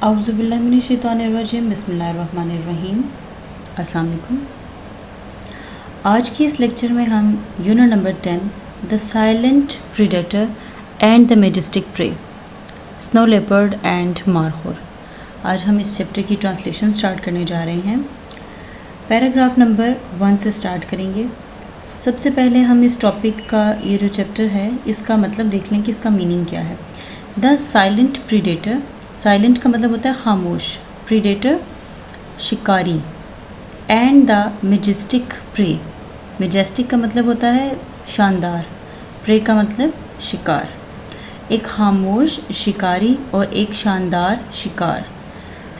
औज़ुबिल्लाहिमिनश्शैतानिर्रजीम बिस्मिल्लाहिर्रहमानिर्रहीम। अस्सलाम वालेकुम। आज के इस लेक्चर में हम unit number 10 the silent predator and the majestic prey, snow leopard and markhor, आज हम इस चैप्टर की ट्रांसलेशन स्टार्ट करने जा रहे हैं। पैराग्राफ नंबर 1 से स्टार्ट करेंगे। सबसे पहले हम इस टॉपिक का, ये जो चैप्टर है इसका मतलब देख लें कि इसका मीनिंग क्या है। द साइलेंट प्रीडेटर, साइलेंट का मतलब होता है खामोश, प्रीडेटर शिकारी, and the majestic prey, majestic का मतलब होता है शानदार, प्रे का मतलब शिकार। एक खामोश शिकारी और एक शानदार शिकार।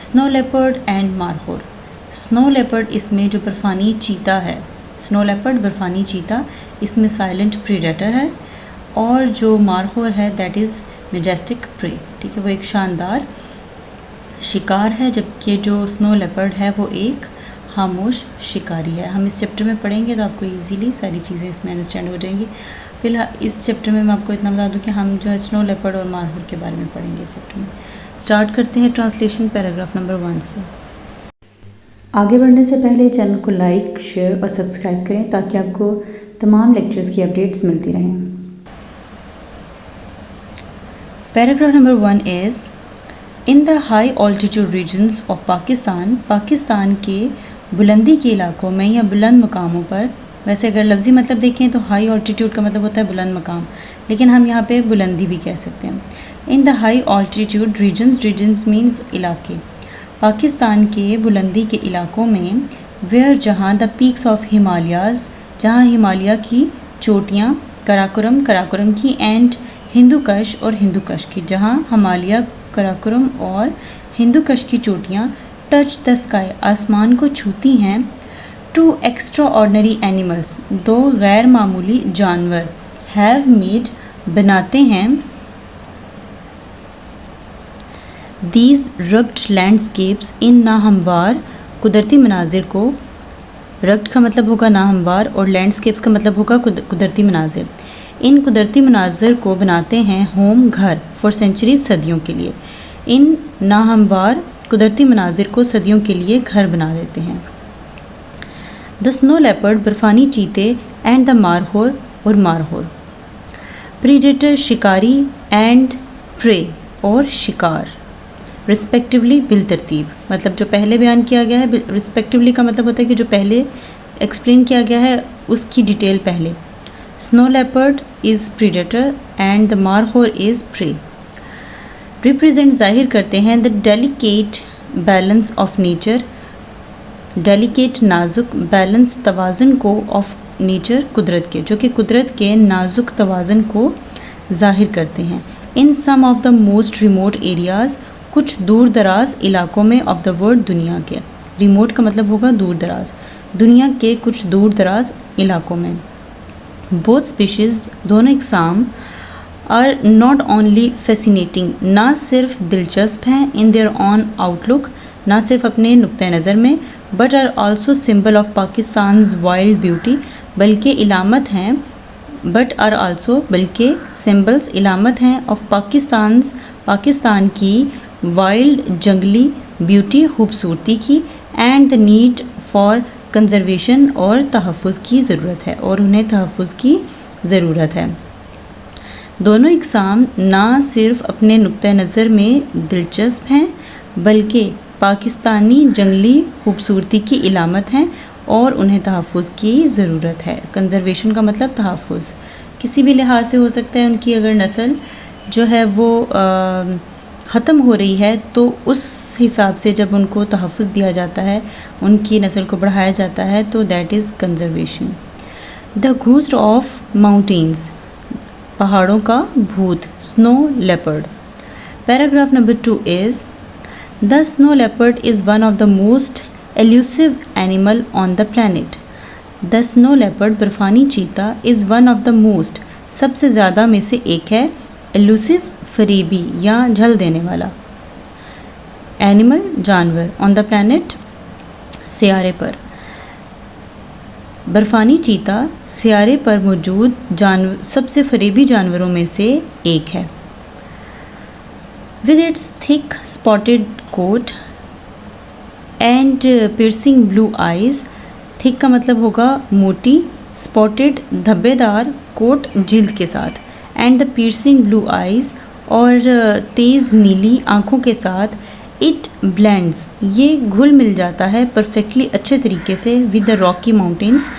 Snow leopard and markhor, snow leopard इसमें जो बर्फ़ानी चीता है, स्नो लेपर्ड बर्फ़ानी चीता इसमें साइलेंट प्रीडेटर है, और जो मारहोर है दैट इज़ मैजेस्टिक प्रे, ठीक है, वो एक शानदार शिकार है, जबकि जो स्नो लेपर्ड है वो एक खामोश शिकारी है। हम इस चैप्टर में पढ़ेंगे तो आपको इजीली सारी चीज़ें इसमें अंडरस्टैंड हो जाएंगी। फिलहाल इस चैप्टर में मैं आपको इतना बता दूं कि हम जो है स्नो लेपर्ड और मारहोर के बारे में पढ़ेंगे इस चैप्टर में। स्टार्ट करते हैं ट्रांसलेशन पैराग्राफ नंबर 1 से। आगे बढ़ने से पहले चैनल को लाइक, शेयर और सब्सक्राइब करें ताकि आपको तमाम लेक्चर्स की अपडेट्स मिलती रहें। Paragraph number 1 is in the high altitude regions of Pakistan, Pakistan के बुलंदी के इलाकों में या बुलंद मकामों पर, वैसे अगर लफ्ज़ी मतलब देखें तो हाई ऑल्टीट्यूड का मतलब होता है बुलंद मकाम, लेकिन हम यहाँ पे बुलंदी भी कह सकते हैं। In the high altitude regions, regions means इलाके, पाकिस्तान के बुलंदी के इलाकों में, वेयर जहाँ द पीक्स ऑफ हिमालयाज़, जहाँ हिमालय की चोटियाँ, कराकोरम, कराकोरम की, एंड हिंदुकश और हिंदुकश की, जहाँ हिमालय, कराकोरम और हिंदुकश की चोटियाँ टच द स्काई, आसमान को छूती हैं, टू एक्स्ट्रा ऑर्डनरी एनिमल्स, दो गैर मामूली जानवर, हैव मेड बनाते हैं, दीज रग्ड लैंडस्केप्स इन नाहमवार, कुदरती मनाजिर को, रग्ड का मतलब होगा नाहमवार और लैंडस्केप्स का मतलब होगा कुदरती मनाजिर, इन कुदरती मनाजिर को बनाते हैं होम, घर, फॉर सेंचुरीज, सदियों के लिए, इन नाहमवार कुदरती मनाजिर को सदियों के लिए घर बना देते हैं। द स्नो लेपर्ड बर्फ़ानी चीते एंड द मारहोर और मारहोर, प्रीडेटर शिकारी एंड प्रे और शिकार, रिस्पेक्टिवली बिलतरतीब, मतलब जो पहले बयान किया गया है, रिस्पेक्टिवली का मतलब होता है कि जो पहले एक्सप्लेन किया गया है उसकी डिटेल पहले। Snow leopard is predator and the markhor is prey, represent ज़ाहिर करते हैं the delicate balance of nature, delicate नाजुक, बैलेंस तवाज़ुन को, ऑफ नेचर कुदरत के, जो कि कुदरत के नाजुक तवाज़ुन को ज़ाहिर करते हैं। In some of the most remote areas, कुछ दूर दराज इलाकों में, ऑफ द वर्ल्ड, दुनिया के, रिमोट का मतलब होगा दूर दराज, दुनिया के कुछ दूर दराज इलाकों में। बोथ स्पीशीज़, दोनों इकसाम, आर नॉट ओनली फैसिनेटिंग, ना सिर्फ दिलचस्प हैं, इन देयर ऑन आउटलुक, ना सिर्फ अपने नुक्ते नज़र में, but are also symbol of Pakistan's wild beauty, बल्कि इलामत हैं, बट आर आल्सो, बल्कि सिंबल्स, इलामत हैं, ऑफ पाकिस्तान्स, पाकिस्तान की वाइल्ड, जंगली ब्यूटी, खूबसूरती की, and the need for conservation, और तहफ़्फ़ुज़ की ज़रूरत है, और उन्हें तहफ़्फ़ुज़ की ज़रूरत है। दोनों इकसाम ना सिर्फ अपने नुक्ते नज़र में दिलचस्प हैं, बल्कि पाकिस्तानी जंगली खूबसूरती की इलामत हैं, और उन्हें तहफ़्फ़ुज़ की ज़रूरत है। कंजर्वेशन का मतलब तहफ़्फ़ुज़, किसी भी लिहाज से हो सकता है, उनकी अगर नस्ल जो है वो ख़त्म हो रही है तो उस हिसाब से जब उनको तहफ़्फ़ुज़ दिया जाता है, उनकी नस्ल को बढ़ाया जाता है, तो that is conservation. The ghost of mountains, पहाड़ों का भूत, snow leopard. Paragraph number 2 is the snow leopard is one of the most elusive animal on the planet, the snow leopard बर्फ़ानी चीता is one of the most, सबसे ज़्यादा में से एक है, एल्यूसिव फरीबी या झल देने वाला, एनिमल जानवर, ऑन द प्लानट सियारे पर, बर्फ़ानी चीता सियारे पर मौजूद सबसे फरीबी जानवरों में से एक है। With its thick spotted coat and piercing blue eyes. Thick का मतलब होगा मोटी, स्पॉटेड धब्बेदार कोट जिल्द के साथ, and the piercing blue eyes और तेज़ नीली आँखों के साथ। इट ब्लेंड्स ये घुल मिल जाता है परफेक्टली अच्छे तरीके से विद द रॉकी माउंटेन्स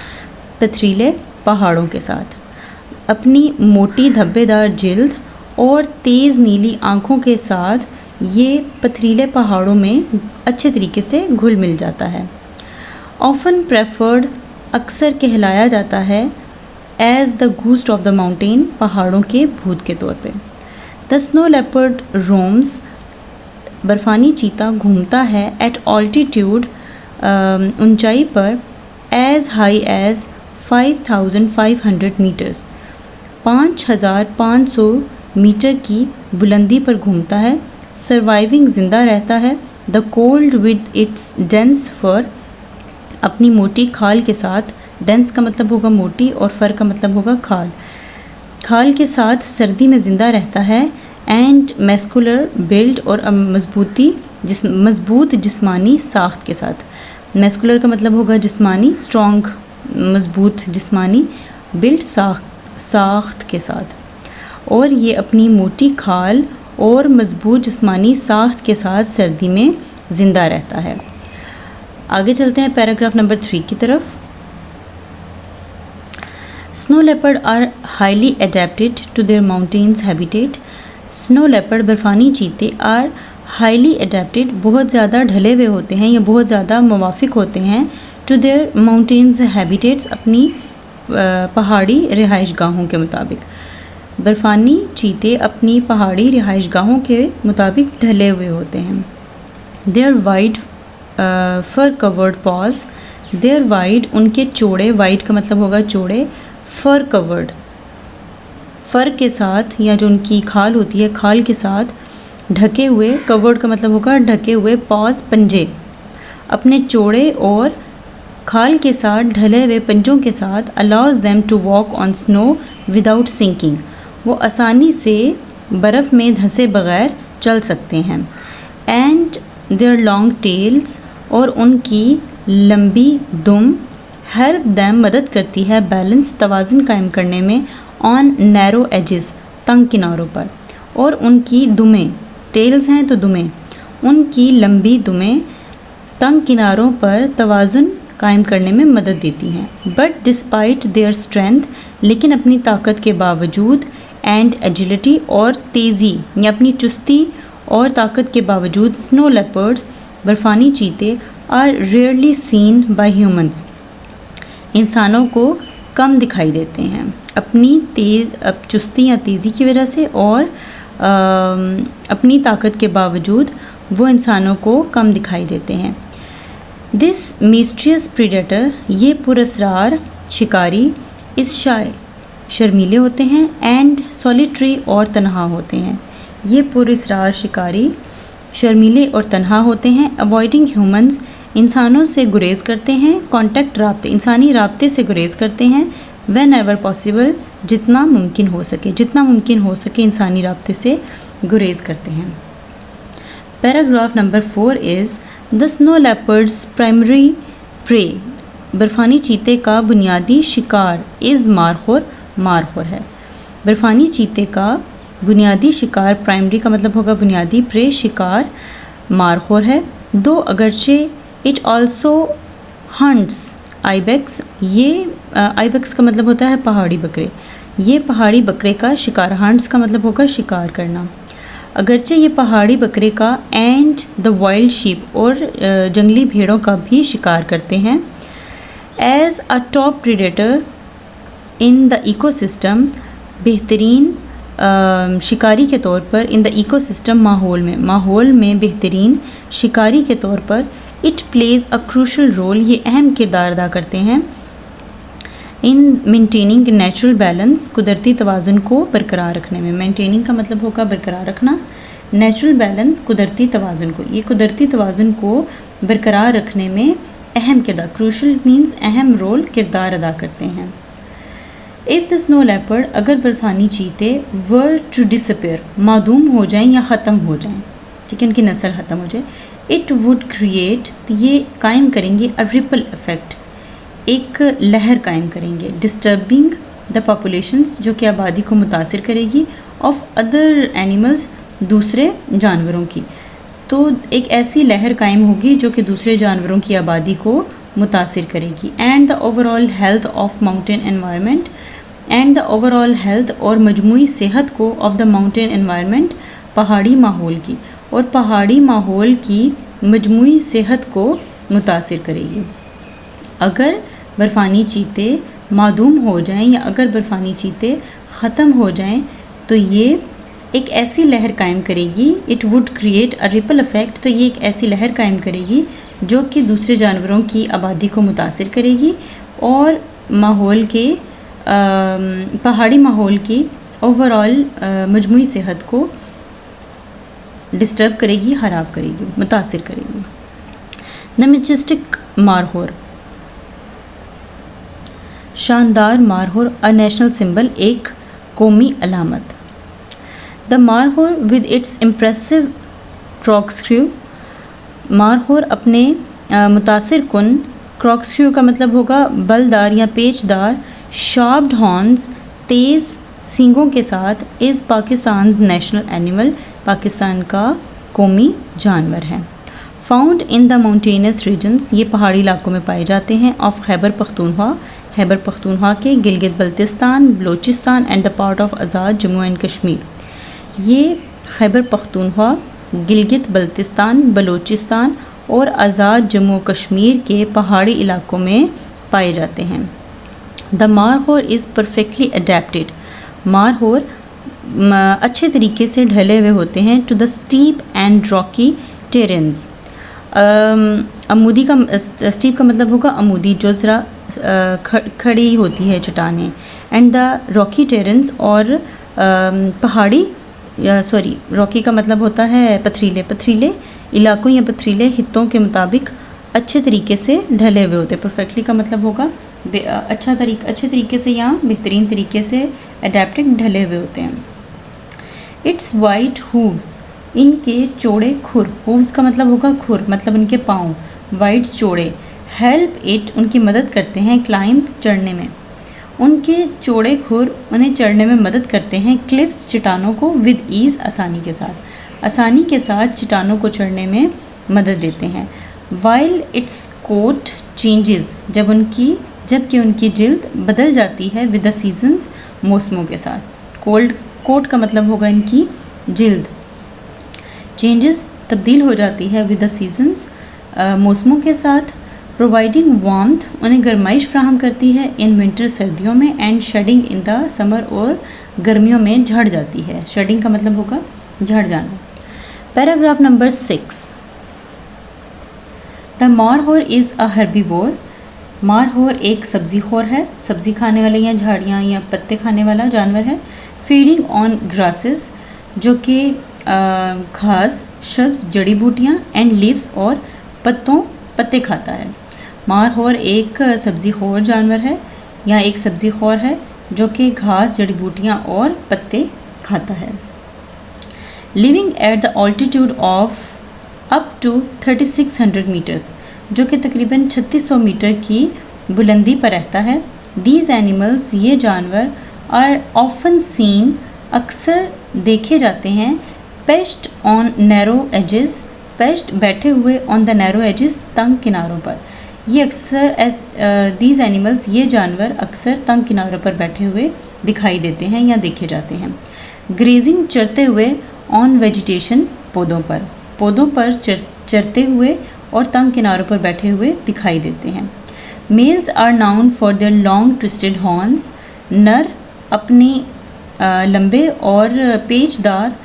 पथरीले पहाड़ों के साथ। अपनी मोटी धब्बेदार जिल्द और तेज़ नीली आँखों के साथ ये पथरीले पहाड़ों में अच्छे तरीके से घुल मिल जाता है। ऑफन प्रेफर्ड अक्सर कहलाया जाता है as the ghost of the mountain पहाड़ों के भूत के तौर पे। द स्नो लेपर्ड रोम्स बर्फ़ानी चीता घूमता है एट ऑल्टीट्यूड ऊंचाई पर as high as 5500 metres 5500 metre की बुलंदी पर घूमता है। सर्वाइविंग ज़िंदा रहता है the cold with its dense fur अपनी मोटी खाल के साथ। डेंस का मतलब होगा मोटी और फर का मतलब होगा खाल। खाल के साथ सर्दी में ज़िंदा रहता है। एंड मैस्कुलर बिल्ड और मजबूत जिस्मानी साख्त के साथ। मैस्कुलर का मतलब होगा जिस्मानी, स्ट्रॉन्ग मजबूत जिस्मानी, बिल्ड साख्त के साथ। और ये अपनी मोटी खाल और मजबूत जिस्मानी साख्त के साथ सर्दी में ज़िंदा रहता है। आगे चलते हैं पैराग्राफ नंबर 3 की तरफ। Snow leopard are highly adapted to their mountains habitat. Snow leopard बर्फ़ानी चीते आर हाईली एडेप्टेड बहुत ज़्यादा ढले हुए होते हैं या बहुत ज़्यादा मुवाफिक होते हैं टू देयर माउंटेन्स हैबिटेट्स अपनी पहाड़ी रिहाइश गाहों के मुताबिक। बर्फ़ानी चीते अपनी पहाड़ी रिहाइश गाहों के मुताबिक ढले हुए होते हैं। Their wide fur covered paws. Their wide उनके चौड़े, वाइड का मतलब होगा चौड़े, फर कवर्ड फर के साथ या जो उनकी खाल होती है खाल के साथ ढके हुए, कवर्ड का मतलब होगा ढके हुए, पॉज पंजे। अपने चौड़े और खाल के साथ ढले हुए पंजों के साथ allows them to walk on snow without sinking वो आसानी से बर्फ़ में धंसे बग़ैर चल सकते हैं। एंड देयर लॉन्ग टेल्स और उनकी लंबी दुम हेल्प दैम मदद करती है बैलेंस तवाज़ुन कायम करने में ऑन नैरो एजेस तंग किनारों पर। और उनकी दुमें, टेल्स हैं तो दुमें, उनकी लंबी दुमें तंग किनारों पर तवाज़ुन कायम करने में मदद देती हैं। बट डिस्पाइट देयर स्ट्रेंथ लेकिन अपनी ताकत के बावजूद एंड एजिलिटी और तेज़ी या अपनी चुस्ती और ताकत के बावजूद स्नो लेपर्ड्स बर्फ़ानी चीते are rarely seen by humans इंसानों को कम दिखाई देते हैं अपनी चुस्ती या तेज़ी की वजह से और अपनी ताकत के बावजूद वो इंसानों को कम दिखाई देते हैं। दिस मिस्टीरियस प्रीडेटर ये पुरस्रार शिकारी इस शाय शर्मीले होते हैं एंड सॉलिटरी और तन्हा होते हैं। ये पुरस्रार शिकारी शर्मीले और तन्हा होते हैं। अवॉइडिंग ह्यूमंस इंसानों से गुरेज करते हैं। कॉन्टैक्ट राब्ते इंसानी राब्ते से गुरेज करते हैं। व्हेन एवर पॉसिबल जितना मुमकिन हो सके इंसानी राब्ते से गुरेज करते हैं। Paragraph number 4 is the snow leopard's primary prey. बर्फ़ानी चीते का बुनियादी शिकार इज़ मारखोर है। बर्फ़ानी चीते का बुनियादी शिकार, प्राइमरी का मतलब होगा बुनियादी, प्रे शिकार मारखोर है। दो अगरचे इट ऑल्सो हंट्स आइबेक्स। ये आइबेक्स का मतलब होता है पहाड़ी बकरे। ये पहाड़ी बकरे का शिकार, हंट्स का मतलब होगा शिकार करना। अगरचे ये पहाड़ी बकरे का एंड द वाइल्ड शीप और जंगली भेड़ों का भी शिकार करते हैं। As a top predator in the ecosystem बेहतरीन शिकारी के तौर पर, इन द इकोसिस्टम माहौल में बेहतरीन शिकारी के तौर पर it plays a crucial role ये अहम किरदार अदा करते हैं इन मेंटेनिंग नेचुरल बैलेंस कुदरती तवाज़ुन को बरकरार रखने में। मेंटेनिंग का मतलब होगा बरकरार रखना, नेचुरल बैलेंस कुदरती तवाज़ुन को, ये कुदरती तवाज़ुन को बरकरार रखने में अहम किरदार, क्रूशल मीन्स अहम रोल, किरदार अदा करते हैं। इफ़ द स्नो लेपर्ड, अगर बर्फानी चीते वर टू डिसअपेयर, मादूम हो जाएं या ख़त्म हो जाएं, ठीक है, उनकी नस्ल ख़त्म हो जाए, इट वुड क्रिएट, ये कायम करेंगे अ रिपल इफेक्ट, एक लहर कायम करेंगे, डिस्टर्बिंग द पॉपुलेशंस, जो कि आबादी को मुतासिर करेगी, ऑफ अदर एनिमल्स, दूसरे जानवरों की। तो एक ऐसी लहर कायम होगी जो कि दूसरे जानवरों की आबादी को मुतासिर करेगी। And the overall health of mountain environment, and the overall health, और मजमूई सेहत को, ऑफ द माउंटेन एनवायरनमेंट, पहाड़ी माहौल की, और पहाड़ी माहौल की मजमूई सेहत को मुतासिर करेगी। अगर बर्फ़ानी चीते मादूम हो जाएं या अगर बर्फ़ानी चीते ख़त्म हो जाएं तो ये एक ऐसी लहर कायम करेगी, it would create a ripple effect, तो ये एक ऐसी लहर कायम करेगी जो कि दूसरे जानवरों की आबादी को मुतासिर करेगी और माहौल के पहाड़ी माहौल की ओवरऑल मजमूई सेहत को डिस्टर्ब करेगी, ख़राब करेगी, मुतासिर करेगी। द मैजेस्टिक मारहोर, शानदार मारहोर, अ नेशनल सिंबल, एक कौमी अलामत। द मारहोर विद इट्स इम्प्रेसिव क्रॉक्सक्रू, मारहोर अपने मुतासिर कुन, क्रॉक्सक्रू का मतलब होगा बलदार या पेचदार, शार्प्ड हॉर्न्स, तेज़ सींगों के साथ, is Pakistan national animal, Pakistan का कौमी जानवर है। Found in the mountainous regions, ये पहाड़ी इलाकों में पाए जाते हैं, ऑफ खैबर पख्तूनख्वा, खैबर पख्तूनख्वा के, Gilgit Baltistan, Balochistan and the part of Azad Jammu and Kashmir. ये खैबर पख्तूनख्वा, गिलगित बल्तिस्तान, बलोचिस्तान और आज़ाद जम्मू कश्मीर के पहाड़ी इलाकों में पाए जाते हैं। The markhor is perfectly adapted, मारहोर अच्छे तरीके से ढले हुए होते हैं, to the steep and rocky terrains. अमूदी का स्टीप का मतलब होगा अमूदी, जो ज़रा खड़ी होती है चट्टानें, एंड द रॉकी टेरेन्स, और पहाड़ी रॉकी का मतलब होता है पथरीले, पथरीले इलाकों या पथरीले हित्तों के मुताबिक अच्छे तरीके से ढले हुए होते हैं। परफेक्टली का मतलब होगा अच्छे तरीके से या बेहतरीन तरीके से अडेप्टेड, ढले हुए होते हैं। इट्स वाइट हूव्स, इनके चौड़े खुर, हूव्स का मतलब होगा खुर, मतलब इनके पाँव, वाइट चौड़े, हेल्प इट, उनकी मदद करते हैं, क्लाइंब, चढ़ने में, उनके चौड़े खुर उन्हें चढ़ने में मदद करते हैं, क्लिफ्स, चट्टानों को, विद ईज़, आसानी के साथ चट्टानों को चढ़ने में मदद देते हैं। वाइल इट्स कोट चेंजेस, जबकि उनकी जिल्द बदल जाती है, विद द सीजन्स, मौसमों के साथ। कोट का मतलब होगा इनकी जिल्द, चेंजेस तब्दील हो जाती है, विद द सीजन्स, मौसमों के साथ। प्रोवाइडिंग वार्मथ, उन्हें गर्माइश फ्राहम करती है, इन विंटर, सर्दियों में, and shedding in the summer, और गर्मियों में झड़ जाती है। शेडिंग का मतलब होगा झड़ जाना। Paragraph number 6, the markhor is a herbivore, मारहोर एक सब्ज़ीखोर है, सब्ज़ी खाने वाला या झाड़ियाँ या पत्ते खाने वाला जानवर है। फीडिंग ऑन ग्रासेस, जो कि घास, श्रब्स, जड़ी बूटियाँ, एंड लीव्स, और पत्ते खाता है। मारहोर एक सब्ज़ीखोर जानवर है या एक सब्ज़ीखोर है जो कि घास, जड़ी बूटियाँ और पत्ते खाता है। Living at the altitude of up to 3600 metres, जो कि तकरीबन 3600 मीटर की बुलंदी पर रहता है। दीज एनिमल्स, ये जानवर, आर ऑफन सीन, अक्सर देखे जाते हैं, perched on narrow edges, perched बैठे हुए, ऑन द नैरो एजेस, तंग किनारों पर। ये अक्सर दीज एनिमल्स, ये जानवर अक्सर तंग किनारों पर बैठे हुए दिखाई देते हैं या देखे जाते हैं। ग्रेजिंग, चरते हुए, ऑन वेजिटेशन, पौधों पर चरते हुए और तंग किनारों पर बैठे हुए दिखाई देते हैं। Males are known for their long twisted horns, नर अपनी लंबे और पेचदार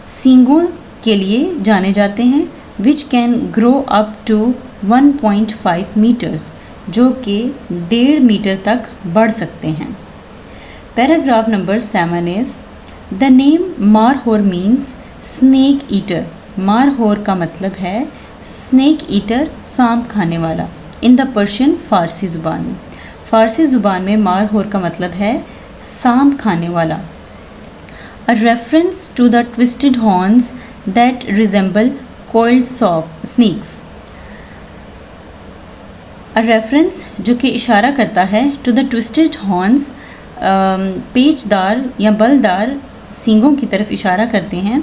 सींगों के लिए जाने जाते हैं, which can grow up to 1.5 metres, जो कि 1.5 मीटर तक बढ़ सकते हैं। Paragraph number 7 is the name markhor means snake eater, मारहोर का मतलब है स्नेक ईटर, सांप खाने वाला। इन द पर्शियन, फ़ारसी ज़ुबान में मारहोर का मतलब है सांप खाने वाला। A reference to the twisted horns that resemble coiled snakes. A reference जो कि इशारा करता है to the twisted horns, पेचदार या बलदार सींगों की तरफ इशारा करते हैं।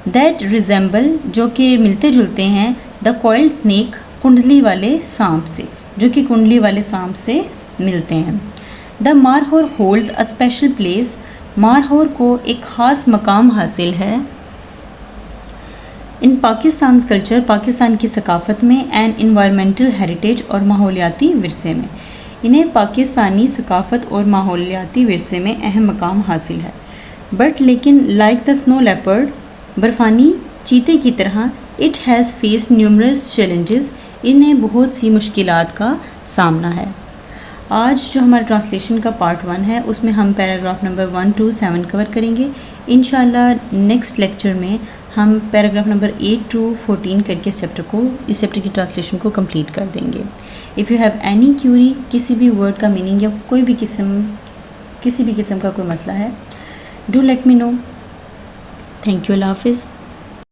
That resemble जो कि मिलते जुलते हैं the coiled snake, कुंडली वाले सांप से, जो कि कुंडली वाले सांप से मिलते हैं। The मारहोर holds a special place, मारहोर को एक ख़ास मकाम हासिल है इन पाकिस्तान कल्चर, पाकिस्तान की सकाफ़त में, एंड इन्वायरमेंटल हेरिटेज और माहौलियाती विरसे में। इन्हें पाकिस्तानी सकाफ़त और माहौलियाती विरसे में अहम मकाम हासिल है। बट लेकिन लाइक द स्नो लेपर्ड, बर्फ़ानी चीते की तरह, it has faced numerous challenges, इन्हें बहुत सी मुश्किलात का सामना है। आज जो हमारा ट्रांसलेशन का पार्ट 1 है उसमें हम पैराग्राफ नंबर 1 to 7 कवर करेंगे। इंशाल्लाह नेक्स्ट लेक्चर में हम पैराग्राफ नंबर 8 to 14 करके इस चैप्टर की ट्रांसलेशन को कंप्लीट कर देंगे। If you have any Curie, किसी भी वर्ड का मीनिंग या किसी भी किस्म का कोई मसला है, do let me know. Thank you, अल्लाह हाफिज़।